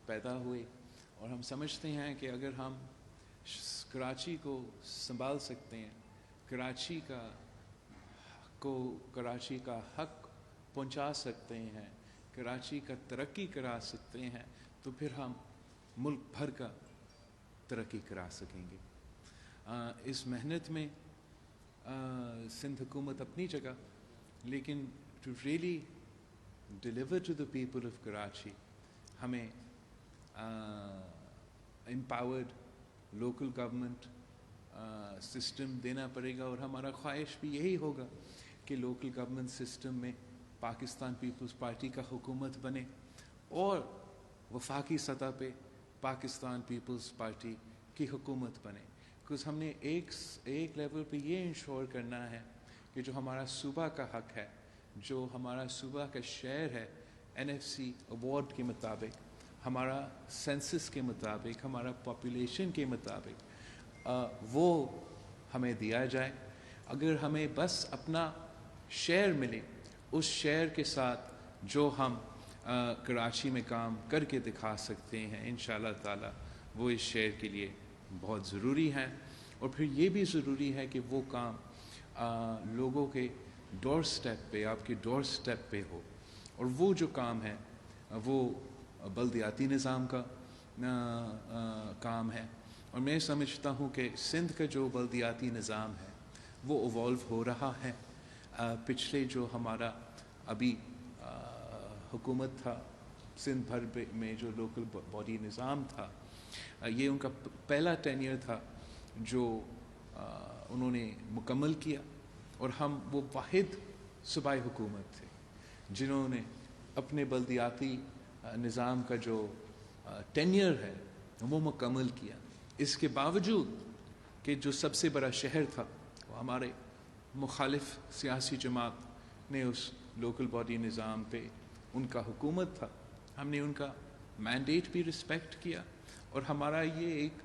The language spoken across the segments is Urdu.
پیدا ہوئے اور ہم سمجھتے ہیں کہ اگر ہم کراچی کو سنبھال سکتے ہیں، کراچی کا حق پہنچا سکتے ہیں، کراچی کا ترقی کرا سکتے ہیں، تو پھر ہم ملک بھر کا ترقی کرا سکیں گے۔ اس محنت میں سندھ حکومت اپنی جگہ، لیکن to really deliver to the people of Karachi ہمیں امپاورڈ لوکل گورنمنٹ سسٹم دینا پڑے گا، اور ہمارا خواہش بھی یہی ہوگا کہ لوکل گورنمنٹ سسٹم میں پاکستان پیپلز پارٹی کا حکومت بنے اور وفاقی سطح پہ پاکستان پیپلز پارٹی کی حکومت بنے، کیونکہ ہم نے ایک لیول پہ یہ انشور کرنا ہے کہ جو ہمارا صوبہ کا حق ہے، جو ہمارا صوبہ کا شیئر ہے NFC ایوارڈ کے مطابق، ہمارا سینسس کے مطابق، ہمارا پاپولیشن کے مطابق وہ ہمیں دیا جائے۔ اگر ہمیں بس اپنا شیئر ملے، اس شیئر کے ساتھ جو ہم کراچی میں کام کر کے دکھا سکتے ہیں، انشاءاللہ تعالی وہ اس شیئر کے لیے بہت ضروری ہے۔ اور پھر یہ بھی ضروری ہے کہ وہ کام لوگوں کے ڈور سٹیپ پہ، آپ کے ڈور سٹیپ پہ ہو، اور وہ جو کام ہے وہ بلدیاتی نظام کا کام ہے۔ اور میں سمجھتا ہوں کہ سندھ کا جو بلدیاتی نظام ہے وہ ایوالو ہو رہا ہے۔ پچھلے جو ہمارا ابھی حکومت تھا سندھ بھر میں، جو لوکل باڈی نظام تھا، یہ ان کا پہلا ٹینیئر تھا جو انہوں نے مکمل کیا، اور ہم وہ واحد صوبائی حکومت تھے جنہوں نے اپنے بلدیاتی نظام کا جو ٹینیئر ہے وہ مکمل کیا۔ اس کے باوجود کہ جو سب سے بڑا شہر تھا وہ ہمارے مخالف سیاسی جماعت نے اس لوکل باڈی نظام پہ ان کا حکومت تھا، ہم نے ان کا مینڈیٹ بھی رسپیکٹ کیا، اور ہمارا یہ ایک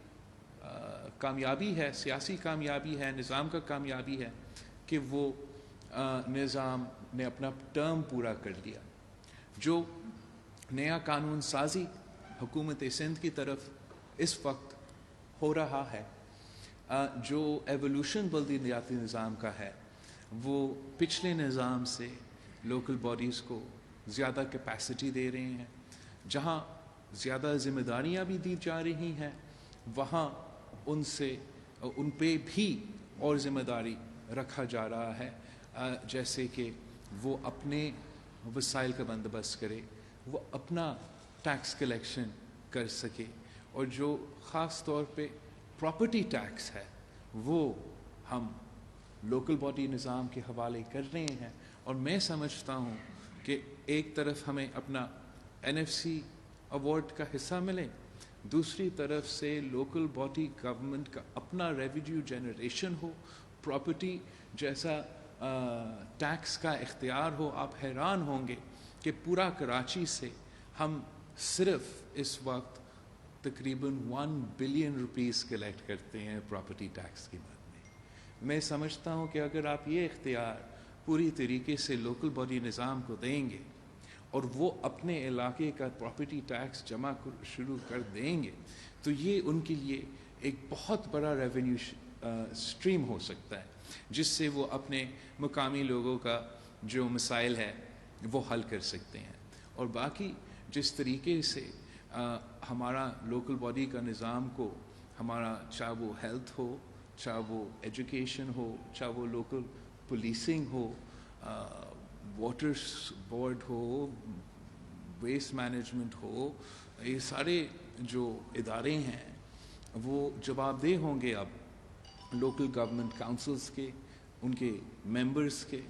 کامیابی ہے، سیاسی کامیابی ہے، نظام کا کامیابی ہے کہ وہ نظام نے اپنا ٹرم پورا کر لیا۔ جو نیا قانون سازی حکومت سندھ کی طرف اس وقت ہو رہا ہے، جو ایوولوشن بلدیاتی نظام کا ہے، وہ پچھلے نظام سے لوکل باڈیز کو زیادہ کیپیسٹی دے رہے ہیں۔ جہاں زیادہ ذمہ داریاں بھی دی جا رہی ہیں، وہاں ان پہ بھی اور ذمہ داری رکھا جا رہا ہے، جیسے کہ وہ اپنے وسائل کا بندوبست کرے، وہ اپنا ٹیکس کلیکشن کر سکے، اور جو خاص طور پہ پراپرٹی ٹیکس ہے وہ ہم لوکل باڈی نظام کے حوالے کر رہے ہیں۔ اور میں سمجھتا ہوں کہ ایک طرف ہمیں اپنا NFC ایوارڈ کا حصہ ملے، دوسری طرف سے لوکل باڈی گورنمنٹ کا اپنا ریونیو جنریشن ہو، پراپرٹی جیسا ٹیکس کا اختیار ہو۔ آپ حیران ہوں گے کہ پورا کراچی سے ہم صرف اس وقت تقریباً 1 بلین روپیز کلیکٹ کرتے ہیں پراپرٹی ٹیکس کی بات میں۔ میں سمجھتا ہوں کہ اگر آپ یہ اختیار پوری طریقے سے لوکل باڈی نظام کو دیں گے اور وہ اپنے علاقے کا پراپرٹی ٹیکس جمع شروع کر دیں گے، تو یہ ان کے لیے ایک بہت بڑا ریونیو سٹریم ہو سکتا ہے، جس سے وہ اپنے مقامی لوگوں کا جو مسائل ہے وہ حل کر سکتے ہیں۔ اور باقی جس طریقے سے ہمارا لوکل باڈی کا نظام کو، ہمارا چاہے وہ ہیلتھ ہو، چاہے وہ ایجوکیشن ہو، چاہے وہ لوکل پولیسنگ ہو، واٹر بورڈ ہو، ویسٹ مینجمنٹ ہو، یہ سارے جو ادارے ہیں وہ جواب دہ ہوں گے اب لوکل گورنمنٹ کاؤنسلز کے، ان کے ممبرز کے۔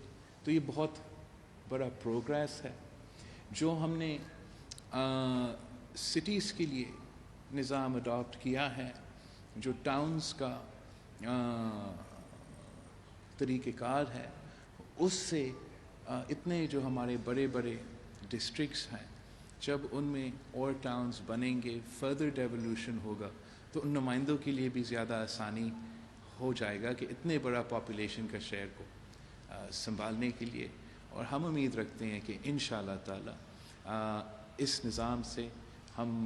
تو یہ بہت بڑا پروگریس ہے۔ جو ہم نے سٹیز کے لیے نظام اڈاپٹ کیا ہے، جو ٹاؤنز کا طریقہ کار ہے، اس سے اتنے جو ہمارے بڑے بڑے ڈسٹرکٹس ہیں، جب ان میں اور ٹاؤنز بنیں گے، فردر ڈیولوشن ہوگا، تو ان نمائندوں کے لیے بھی زیادہ آسانی ہو جائے گا کہ اتنے بڑا پاپولیشن کا شہر کو سنبھالنے کے لیے۔ اور ہم امید رکھتے ہیں کہ انشاءاللہ تعالی اس نظام سے ہم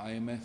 IMF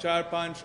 4-5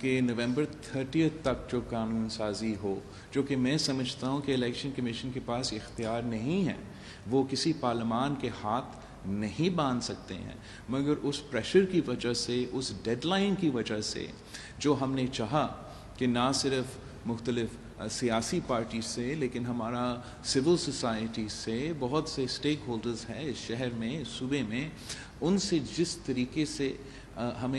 کہ نومبر 30 تک جو قانون سازی ہو، جو کہ میں سمجھتا ہوں کہ الیکشن کمیشن کے پاس اختیار نہیں ہے، وہ کسی پارلیمان کے ہاتھ نہیں باندھ سکتے ہیں، مگر اس پریشر کی وجہ سے، اس ڈیڈ لائن کی وجہ سے جو ہم نے چاہا کہ نہ صرف مختلف سیاسی پارٹی سے لیکن ہمارا سول سوسائٹی سے بہت سے اسٹیک ہولڈرز ہیں اس شہر میں، اس صوبے میں، ان سے جس طریقے سے ہم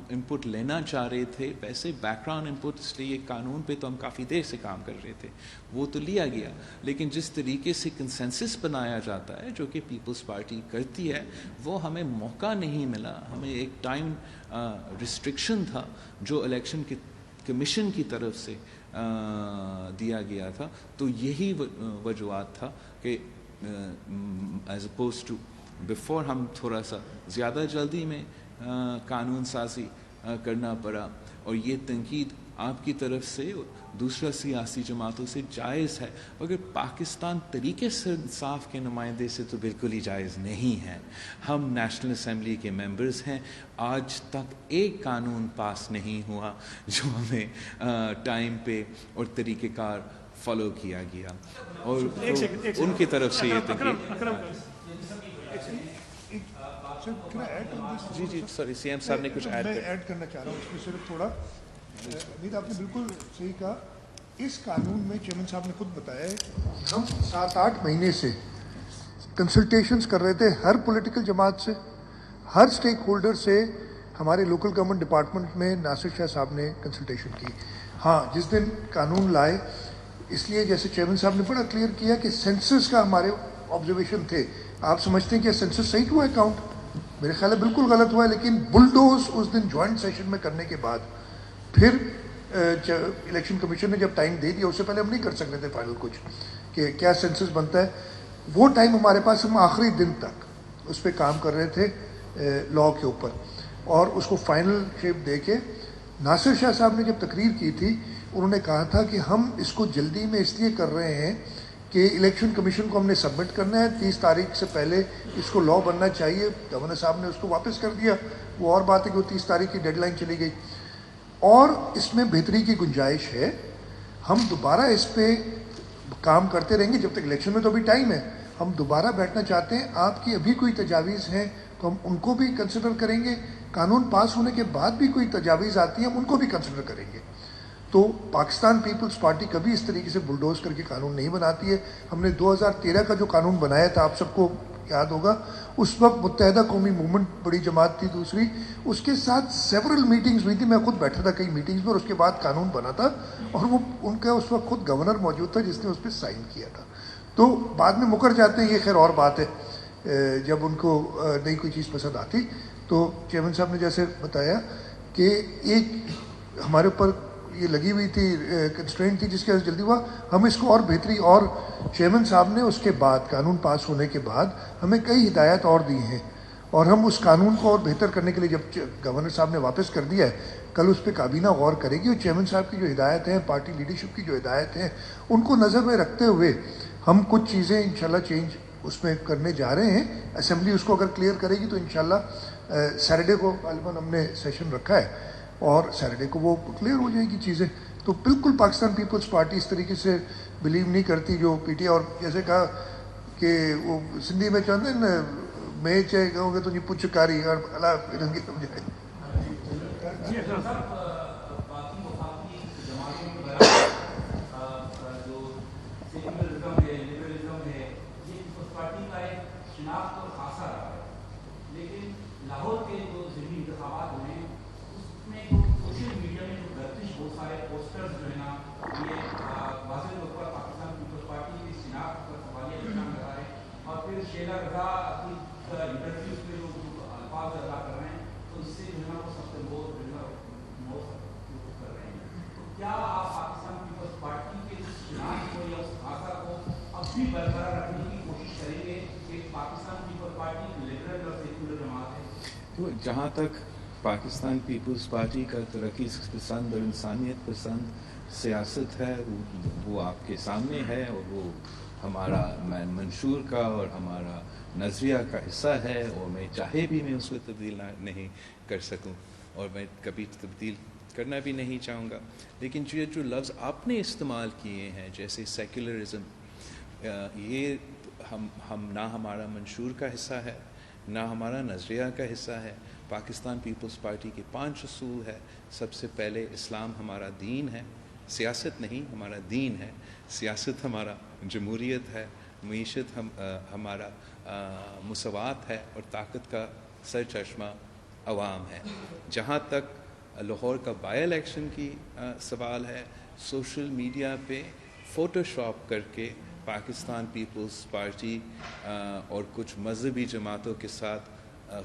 انپٹ لینا چاہ رہے تھے، ویسے بیک گراؤنڈ انپٹ، اس لیے قانون پہ تو ہم کافی دیر سے کام کر رہے تھے، وہ تو لیا گیا، لیکن جس طریقے سے کنسنسس بنایا جاتا ہے جو کہ پیپلز پارٹی کرتی ہے، وہ ہمیں موقع نہیں ملا، ہمیں ایک ٹائم ریسٹرکشن تھا جو الیکشن کمیشن کی طرف سے دیا گیا تھا، تو یہی وجوہات تھا کہ ایز اپوز ٹو بیفور ہم تھوڑا سا زیادہ جلدی میں قانون سازی کرنا پڑا، اور یہ تنقید آپ کی طرف سے دوسرا سیاسی جماعتوں سے جائز ہے، مگر پاکستان طریقے سے انصاف کے نمائندے سے تو بالکل ہی جائز نہیں ہے۔ ہم نیشنل اسمبلی کے ممبرز ہیں، آج تک ایک قانون پاس نہیں ہوا جو ہمیں ٹائم پہ اور طریقہ کار فالو کیا گیا، اور ان کی طرف سے یہ تنقید۔ جی سوری، سی ایم صاحب نے کچھ میں ایڈ کرنا چاہ رہا ہوں اس میں صرف تھوڑا۔ امید آپ نے بالکل صحیح کہا، اس قانون میں چیئرمین صاحب نے خود بتایا ہے، ہم 7-8 مہینے سے کنسلٹیشنز کر رہے تھے ہر پولیٹیکل جماعت سے، ہر اسٹیک ہولڈر سے۔ ہمارے لوکل گورنمنٹ ڈپارٹمنٹ میں ناصر شاہ صاحب نے کنسلٹیشن کی۔ ہاں، جس دن قانون لائے، اس لیے جیسے چیئرمین صاحب نے بڑا کلیئر کیا کہ سینسس کا ہمارے آبزرویشن تھے۔ آپ سمجھتے ہیں کہ سینسس صحیح ہوا ہے کاؤنٹ؟ میرے خیال ہے بالکل غلط ہوا ہے، لیکن بلڈوز اس دن جوائنٹ سیشن میں کرنے کے بعد پھر الیکشن کمیشن نے جب ٹائم دے دیا، اس سے پہلے ہم نہیں کر سکتے تھے فائنل کچھ کہ کیا سینسس بنتا ہے۔ وہ ٹائم ہمارے پاس، ہم آخری دن تک اس پہ کام کر رہے تھے لاء کے اوپر، اور اس کو فائنل شیپ دے کے ناصر شاہ صاحب نے جب تقریر کی تھی، انہوں نے کہا تھا کہ ہم اس کو جلدی میں اس لیے کر رہے ہیں کہ الیکشن کمیشن کو ہم نے سبمٹ کرنا ہے 30 تاریخ سے پہلے، اس کو لاء بننا چاہیے۔ گورنر صاحب نے اس کو واپس کر دیا، وہ اور بات ہے کہ وہ 30 تاریخ کی ڈیڈ لائن چلی گئی، اور اس میں بہتری کی گنجائش ہے۔ ہم دوبارہ اس پہ کام کرتے رہیں گے جب تک الیکشن میں، تو ابھی ٹائم ہے، ہم دوبارہ بیٹھنا چاہتے ہیں۔ آپ کی ابھی کوئی تجاویز ہیں تو ہم ان کو بھی کنسیڈر کریں گے، قانون پاس ہونے کے بعد بھی کوئی تجاویز آتی ہیں ہم ان کو بھی کنسیڈر کریں گے۔ تو پاکستان پیپلز پارٹی کبھی اس طریقے سے بلڈوز کر کے قانون نہیں بناتی ہے۔ ہم نے 2013 کا جو قانون بنایا تھا، آپ سب کو یاد ہوگا، اس وقت متحدہ قومی موومنٹ بڑی جماعت تھی دوسری، اس کے ساتھ سیورل میٹنگز ہوئی تھی، میں خود بیٹھا تھا کئی میٹنگز میں، اور اس کے بعد قانون بنا تھا، اور وہ ان کا اس وقت خود گورنر موجود تھا جس نے اس پہ سائن کیا تھا۔ تو بعد میں مکر جاتے ہیں، یہ خیر اور بات ہے، جب ان کو نئی کوئی چیز پسند آتی۔ تو چیئرمین صاحب نے جیسے بتایا کہ ایک ہمارے اوپر یہ لگی ہوئی تھی، کنسٹرینٹ تھی، جس کی وجہ سے جلدی ہوا، ہم اس کو اور بہتری، اور چیئرمین صاحب نے اس کے بعد قانون پاس ہونے کے بعد ہمیں کئی ہدایات اور دی ہیں، اور ہم اس قانون کو اور بہتر کرنے کے لیے جب گورنر صاحب نے واپس کر دیا ہے، کل اس پہ کابینہ غور کرے گی، اور چیئرمین صاحب کی جو ہدایت ہیں، پارٹی لیڈرشپ کی جو ہدایت ہیں، ان کو نظر میں رکھتے ہوئے ہم کچھ چیزیں انشاءاللہ چینج اس میں کرنے جا رہے ہیں۔ اسمبلی اس کو اگر کلیئر کرے گی تو انشاءاللہ سیٹرڈے کو غالباً ہم نے سیشن رکھا ہے، اور سیٹرڈے کو وہ کلیئر ہو جائے گی چیزیں۔ تو بالکل پاکستان پیپلز پارٹی اس طریقے سے بلیو نہیں کرتی جو پی ٹی آئی، اور جیسے کہا کہ وہ سندھی میں چاہتے ہیں نا، میں چاہے کہوں گے تو نہیں پوچھ کاری اور اللہ رنگی سمجھائے۔ جہاں تک پاکستان پیپلز پارٹی کا ترقی پسند اور انسانیت پسند سیاست ہے، وہ آپ کے سامنے ہے، اور وہ ہمارا منشور کا اور ہمارا نظریہ کا حصہ ہے، اور میں چاہے بھی میں اس کو تبدیل نہیں کر سکوں، اور میں کبھی تبدیل کرنا بھی نہیں چاہوں گا. لیکن جو لفظ آپ نے استعمال کیے ہیں جیسے سیکولرزم، یہ ہم نہ ہمارا منشور کا حصہ ہے، نہ ہمارا نظریہ کا حصہ ہے. پاکستان پیپلز پارٹی کے 5 اصول ہے. سب سے پہلے اسلام ہمارا دین ہے، سیاست نہیں، ہمارا دین ہے. سیاست ہمارا جمہوریت ہے، معیشت ہمارا مساوات ہے، اور طاقت کا سر چشمہ عوام ہے. جہاں تک لاہور کا بائی الیکشن کی سوال ہے، سوشل میڈیا پہ فوٹو شاپ کر کے پاکستان پیپلز پارٹی اور کچھ مذہبی جماعتوں کے ساتھ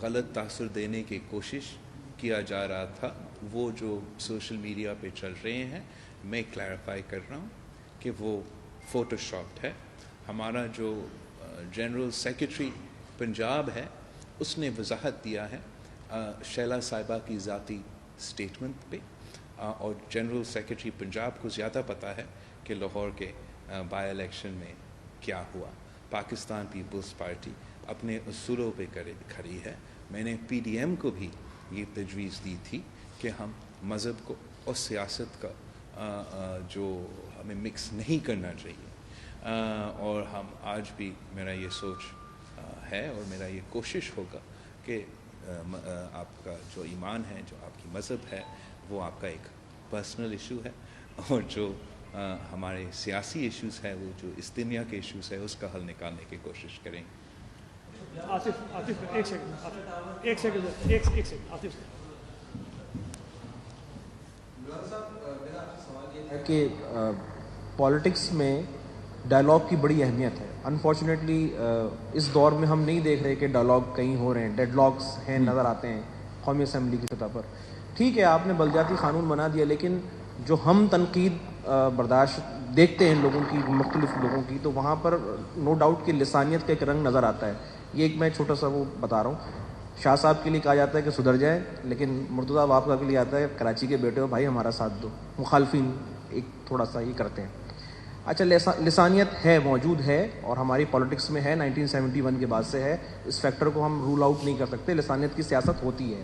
غلط تاثر دینے کی کوشش کیا جا رہا تھا. وہ جو سوشل میڈیا پہ چل رہے ہیں، میں کلیریفائی کر رہا ہوں کہ وہ فوٹو شاپڈ ہے. ہمارا جو جنرل سیکرٹری پنجاب ہے، اس نے وضاحت دیا ہے شیلا صاحبہ کی ذاتی سٹیٹمنٹ پہ، اور جنرل سیکرٹری پنجاب کو زیادہ پتہ ہے کہ لاہور کے بائی الیکشن میں کیا ہوا. پاکستان پیپلز پارٹی اپنے اصولوں پہ کھڑی ہے. میں نے پی ڈی ایم کو بھی یہ تجویز دی تھی کہ ہم مذہب کو اور سیاست کا جو ہمیں مکس نہیں کرنا چاہیے، اور ہم آج بھی میرا یہ سوچ ہے اور میرا یہ کوشش ہوگا کہ آپ کا جو ایمان ہے، جو آپ کی مذہب ہے، وہ آپ کا ایک پرسنل ایشو ہے، اور جو ہمارے سیاسی ایشوز ہے، وہ جو اس دنیا کے ایشوز ہے، اس کا حل نکالنے کی کوشش کریں. آصف ایک سیکنڈ، ایک سیکنڈ آصف کہ پالیٹکس میں ڈائلاگ کی بڑی اہمیت ہے. انفارچونیٹلی اس دور میں ہم نہیں دیکھ رہے کہ ڈائلاگ کہیں ہو رہے ہیں، ڈیڈ لاکس ہیں نظر آتے ہیں قومی اسمبلی کی سطح پر. ٹھیک ہے، آپ نے بلدیاتی قانون بنا دیا، لیکن جو ہم تنقید برداشت دیکھتے ہیں لوگوں کی، مختلف لوگوں کی، تو وہاں پر نو ڈاؤٹ کہ لسانیت کا ایک رنگ نظر آتا ہے. یہ ایک میں چھوٹا سا وہ بتا رہا ہوں. شاہ صاحب کے لیے کہا جاتا ہے کہ سدھر جائیں، لیکن مرتضیٰ وابکہ کے لیے آتا ہے کراچی کے بیٹے ہو بھائی ہمارا ساتھ دو. مخالفین ایک تھوڑا سا یہ کرتے ہیں. اچھا، لسانیت ہے، موجود ہے، اور ہماری پالیٹکس میں ہے، 1971 کے بعد سے ہے. اس فیکٹر کو ہم رول آؤٹ نہیں کر سکتے. لسانیت کی سیاست ہوتی ہے،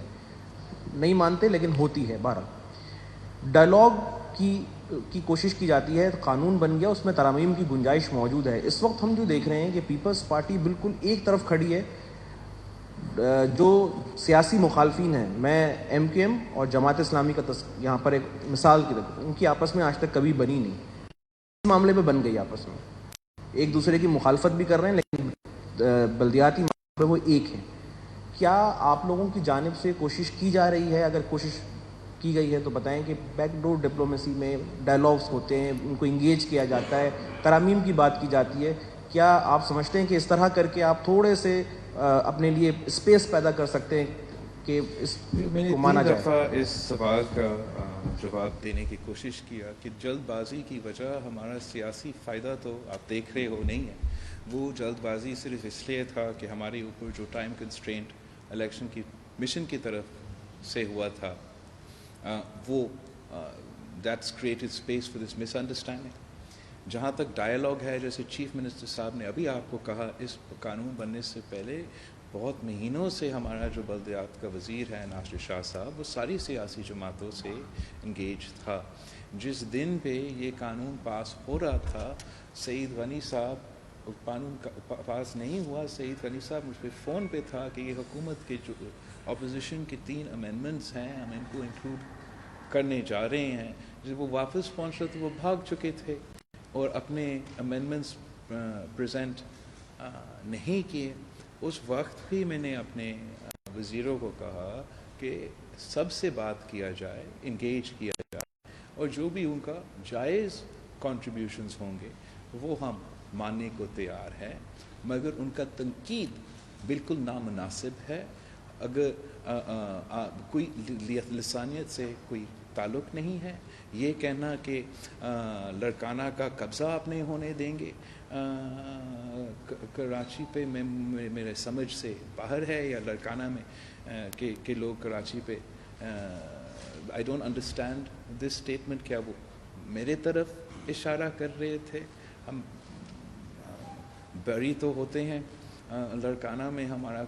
نہیں مانتے لیکن ہوتی ہے. بہرحال ڈائلاگ کی کوشش کی جاتی ہے. قانون بن گیا، اس میں ترامیم کی گنجائش موجود ہے. اس وقت ہم جو دیکھ رہے ہیں کہ پیپلز پارٹی بالکل ایک طرف کھڑی ہے. جو سیاسی مخالفین ہیں، میں ایم کیو ایم اور جماعت اسلامی کا یہاں پر ایک مثال کی طرف، ان کی آپس میں آج تک کبھی بنی نہیں. اس معاملے پہ بن گئی آپس میں، ایک دوسرے کی مخالفت بھی کر رہے ہیں، لیکن بلدیاتی معاملے پہ وہ ایک ہیں. کیا آپ لوگوں کی جانب سے کوشش کی جا رہی ہے؟ اگر کوشش کی گئی ہے تو بتائیں کہ بیک ڈور ڈپلومیسی میں ڈائلاگس ہوتے ہیں، ان کو انگیج کیا جاتا ہے، ترامیم کی بات کی جاتی ہے. کیا آپ سمجھتے ہیں کہ اس طرح کر کے آپ تھوڑے سے اپنے لیے اسپیس پیدا کر سکتے ہیں کہ اس کو مانا جائے؟ دفعہ اس سوال کا جواب دینے کی کوشش کیا کہ جلد بازی کی وجہ ہمارا سیاسی فائدہ تو آپ دیکھ رہے ہو نہیں ہے. وہ جلد بازی صرف اس لیے تھا کہ ہمارے اوپر جو ٹائم کنسٹرینٹ الیکشن کی مشن کی طرف سے ہوا تھا، وہ that's created space for this miss understanding. جہاں تک ڈائلاگ ہے، جیسے چیف منسٹر صاحب نے ابھی آپ کو کہا، اس قانون بننے سے پہلے بہت مہینوں سے ہمارا جو بلدیات کا وزیر ہے ناصر شاہ صاحب، وہ ساری سیاسی جماعتوں سے انگیج تھا. جس دن پہ یہ قانون پاس ہو رہا تھا، سعید غنی صاحب، قانون پاس نہیں ہوا، سعید غنی صاحب مجھ پہ فون پہ تھا کہ یہ حکومت کے جو اپوزیشن کے 3 امینڈمنٹس ہیں، ہم ان کو انکلوڈ کرنے جا رہے ہیں. جب وہ واپس پہنچ رہے تو وہ بھاگ چکے تھے اور اپنے امینڈمنٹس پریزنٹ نہیں کیے. اس وقت بھی میں نے اپنے وزیروں کو کہا کہ سب سے بات کیا جائے، انگیج کیا جائے، اور جو بھی ان کا جائز کنٹریبیوشنز ہوں گے وہ ہم ماننے کو تیار ہیں، مگر ان کا تنقید بالکل نامناسب ہے. اگر کوئی لسانیت سے کوئی تعلق نہیں ہے. یہ کہنا کہ لڑکانہ کا قبضہ آپ نہیں ہونے دیں گے کراچی پہ، میرے سمجھ سے باہر ہے، یا لڑکانہ میں کہ لوگ کراچی پہ، I don't understand this statement. کیا وہ میرے طرف اشارہ کر رہے تھے؟ ہم بری تو ہوتے ہیں، لڑکانہ میں ہمارا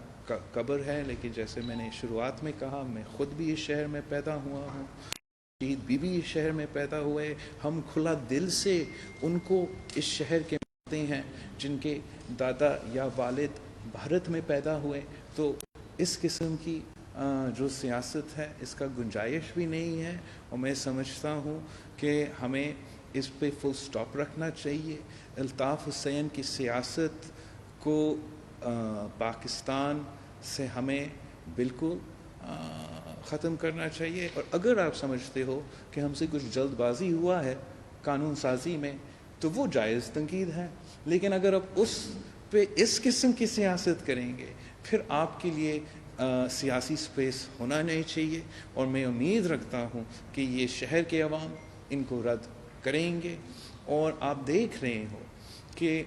قبر ہے، لیکن جیسے میں نے شروعات میں کہا، میں خود بھی اس شہر میں پیدا ہوا ہوں. شہید بیوی اس شہر میں پیدا ہوئے، ہم کھلا دل سے ان کو اس شہر کے مانتے ہیں جن کے دادا یا والد بھارت میں پیدا ہوئے. تو اس قسم کی جو سیاست ہے اس کا گنجائش بھی نہیں ہے، اور میں سمجھتا ہوں کہ ہمیں اس پہ فل سٹاپ رکھنا چاہیے. الطاف حسین کی سیاست کو پاکستان سے ہمیں بالکل ختم کرنا چاہیے. اور اگر آپ سمجھتے ہو کہ ہم سے کچھ جلد بازی ہوا ہے قانون سازی میں تو وہ جائز تنقید ہے، لیکن اگر آپ اس پہ اس قسم کی سیاست کریں گے پھر آپ کے لیے سیاسی سپیس ہونا نہیں چاہیے. اور میں امید رکھتا ہوں کہ یہ شہر کے عوام ان کو رد کریں گے. اور آپ دیکھ رہے ہو کہ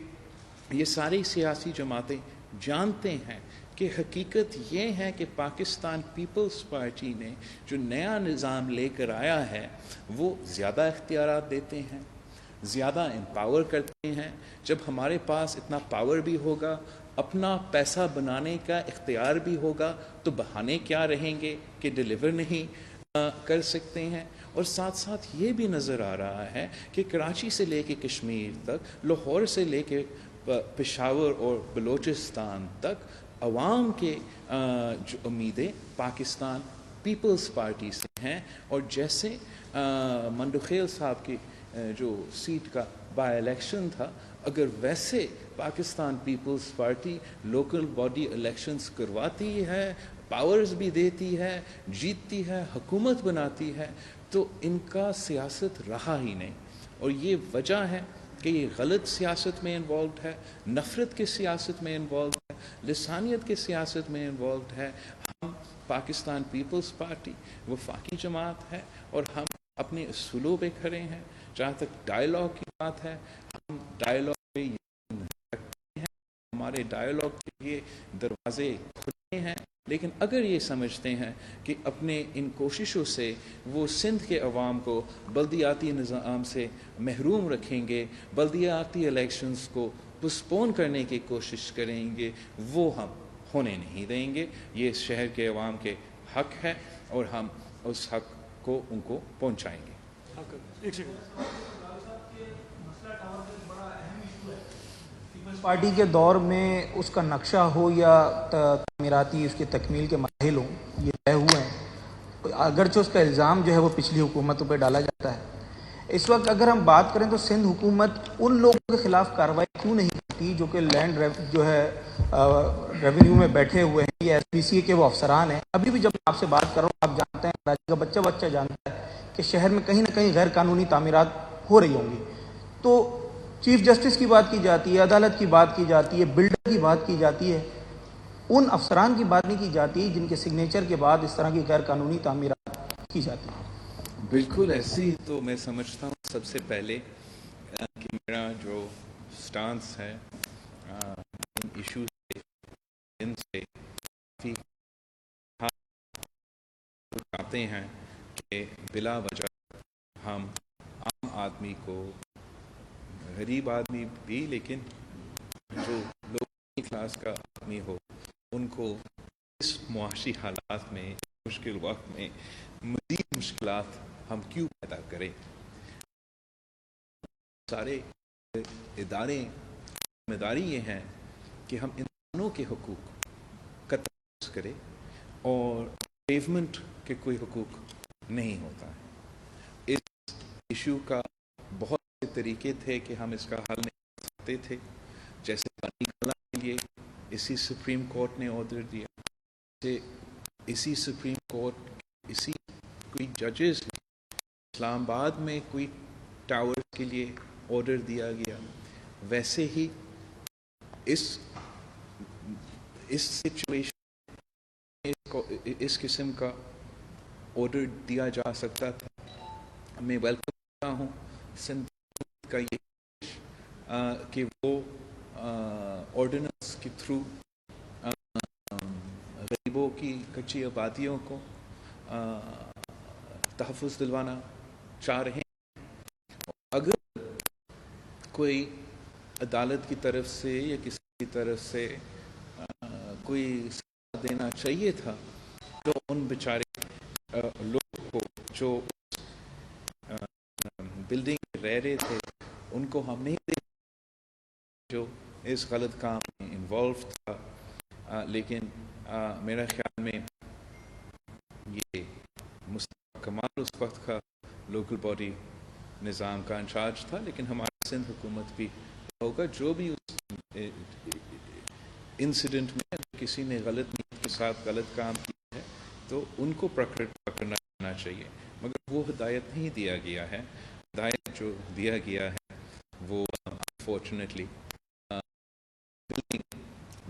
یہ ساری سیاسی جماعتیں جانتے ہیں کہ حقیقت یہ ہے کہ پاکستان پیپلز پارٹی نے جو نیا نظام لے کر آیا ہے وہ زیادہ اختیارات دیتے ہیں، زیادہ امپاور کرتے ہیں. جب ہمارے پاس اتنا پاور بھی ہوگا، اپنا پیسہ بنانے کا اختیار بھی ہوگا، تو بہانے کیا رہیں گے کہ ڈیلیور نہیں کر سکتے ہیں. اور ساتھ ساتھ یہ بھی نظر آ رہا ہے کہ کراچی سے لے کے کشمیر تک، لاہور سے لے کے پشاور اور بلوچستان تک عوام کے جو امیدیں پاکستان پیپلز پارٹی سے ہیں. اور جیسے منڈخیل صاحب کی جو سیٹ کا بائی الیکشن تھا، اگر ویسے Pakistan Peoples Party local body elections کرواتی ہے، پاورز بھی دیتی ہے، جیتتی ہے، حکومت بناتی ہے، تو ان کا سیاست رہا ہی نہیں. اور یہ وجہ ہے کہ یہ غلط سیاست میں انوالوڈ ہے، نفرت کی سیاست میں انوالوڈ ہے، لسانیت کی سیاست میں انوالوڈ ہے. ہم پاکستان پیپلز پارٹی وفاقی جماعت ہے اور ہم اپنے اصولوں پہ کھڑے ہیں. جہاں تک ڈائیلاگ کی بات ہے، ہم ڈائیلاگ پہ یقین رکھتے ہیں، ہمارے ڈائیلاگ کے لیے دروازے کھلے ہیں. لیکن اگر یہ سمجھتے ہیں کہ اپنے ان کوششوں سے وہ سندھ کے عوام کو بلدیاتی نظام سے محروم رکھیں گے، بلدیاتی الیکشنز کو پسپون کرنے کی کوشش کریں گے، وہ ہم ہونے نہیں دیں گے. یہ اس شہر کے عوام کے حق ہے اور ہم اس حق کو ان کو پہنچائیں گے. ایک سیکنڈ. پارٹی کے دور میں اس کا نقشہ ہو یا تعمیراتی اس کی تکمیل کے مراحل ہوں، یہ طے ہوئے ہیں. اگرچہ اس کا الزام جو ہے وہ پچھلی حکومتوں پہ ڈالا جاتا ہے. اس وقت اگر ہم بات کریں تو سندھ حکومت ان لوگوں کے خلاف کارروائی کیوں نہیں کرتی جو کہ لینڈ جو ہے ریونیو میں بیٹھے ہوئے ہیں، یہ ایس پی سی کے وہ افسران ہیں. ابھی بھی جب میں آپ سے بات کر رہا ہوں، آپ جانتے ہیں، کراچی کا بچہ جانتا ہے کہ شہر میں کہیں نہ کہیں غیر قانونی تعمیرات ہو رہی ہوں گی. تو چیف جسٹس کی بات کی جاتی ہے، عدالت کی بات کی جاتی ہے، بلڈر کی بات کی جاتی ہے، ان افسران کی بات نہیں کی جاتی جن کے سگنیچر کے بعد اس طرح کی غیر قانونی تعمیرات کی جاتی ہیں. بالکل ایسی تو میں سمجھتا ہوں سب سے پہلے کہ میرا جو سٹانس ہے ان ایشوز سے، ان سے کافی چاہتے ہیں کہ بلا وجہ ہم عام آدمی کو، غریب آدمی بھی لیکن جو لوگ کلاس کا آدمی ہو، ان کو اس معاشی حالات میں، مشکل وقت میں مزید مشکلات ہم کیوں پیدا کریں. سارے ادارے ذمہ داری یہ ہے کہ ہم انسانوں کے حقوق کا تحفظ کریں، اور پیومنٹ کے کوئی حقوق نہیں ہوتا ہے. اس ایشو کا بہت سے طریقے تھے کہ ہم اس کا حل نہیں کر سکتے تھے. جیسے پانی کلا کے لیے اسی سپریم کورٹ نے آرڈر دیا، اسی سپریم کورٹ اسی کوئی ججز نے اسلام آباد میں کوئی ٹاور کے لیے آرڈر دیا گیا. ویسے ہی اس سچویشن اس قسم کا آرڈر دیا جا سکتا تھا. میں ویلکم کرتا ہوں سندھ کا یہ کہ وہ آرڈیننس کے تھرو غریبوں کی کچی آبادیوں کو تحفظ دلوانا چاہ رہے ہیں. اگر کوئی عدالت کی طرف سے یا کسی کی طرف سے کوئی سزا دینا چاہیے تھا تو ان بیچارے لوگوں کو جو بلڈنگ رہ رہے تھے ان کو ہم نہیں دیکھ جو اس غلط کام میں انوالو تھا، لیکن میرا خیال میں یہ مصطفیٰ کمال اس وقت کا لوکل باڈی نظام کا انچارج تھا، لیکن ہماری سندھ حکومت بھی ہوگا جو بھی اس انسیڈنٹ میں کسی نے غلط نیت کے ساتھ غلط کام کیا ہے تو ان کو پکڑنا چاہیے، مگر وہ ہدایت نہیں دیا گیا ہے. ہدایت جو دیا گیا ہے وہ انفارچونیٹلی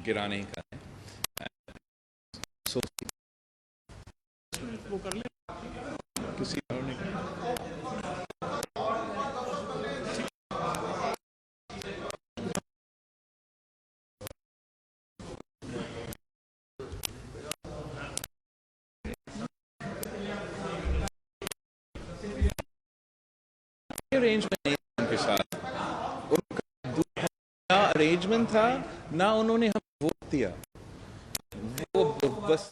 گرانے کا ہے. وہ کر لیں کسی اور نے ارینجمنٹ نہیں ان کے ساتھ، ان کا نہ ارینجمنٹ تھا نہ انہوں نے ہمیں ووٹ دیا. وہ بس